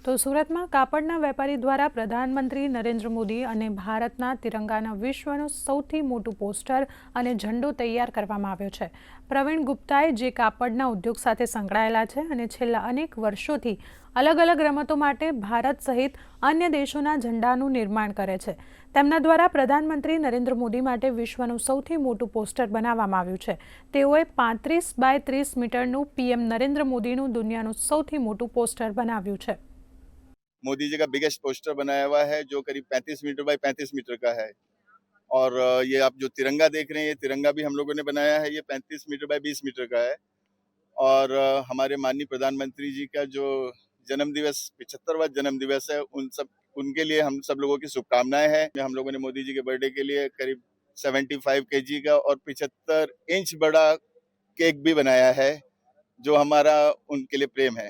તો સુરતમાં કાપડના વેપારી દ્વારા પ્રધાનમંત્રી નરેન્દ્ર મોદી અને ભારતના તિરંગાના વિશ્વનું સૌથી મોટું પોસ્ટર અને ઝંડો તૈયાર કરવામાં આવ્યો છે। પ્રવીણ ગુપ્તાએ જે કાપડના ઉદ્યોગ સાથે સંકળાયેલા છે અને છેલ્લા અનેક વર્ષોથી અલગ અલગ રમતો માટે ભારત સહિત અન્ય દેશોના ઝંડાનું નિર્માણ કરે છે, તેમના દ્વારા પ્રધાનમંત્રી નરેન્દ્ર મોદી માટે વિશ્વનું સૌથી મોટું પોસ્ટર બનાવવામાં આવ્યું છે। તેઓએ 35 બાય 30 મીટરનું પીએમ નરેન્દ્ર મોદીનું દુનિયાનું સૌથી મોટું પોસ્ટર બનાવ્યું છે। मोदी जी का बिगेस्ट पोस्टर बनाया हुआ है जो करीब 35 मीटर बाय 35 मीटर का है। और ये आप जो तिरंगा देख रहे हैं, ये तिरंगा भी हम लोगों ने बनाया है। ये 35 मीटर बाय 20 मीटर का है। और हमारे माननीय प्रधानमंत्री जी का जो जन्म दिवस 75वां जन्म दिवस है, उनके लिए हम सब लोगों की शुभकामनाएं हैं। हम लोगों ने मोदी जी के बर्थडे के लिए करीब 75 kg का और 75 इंच बड़ा केक भी बनाया है, जो हमारा उनके लिए प्रेम है।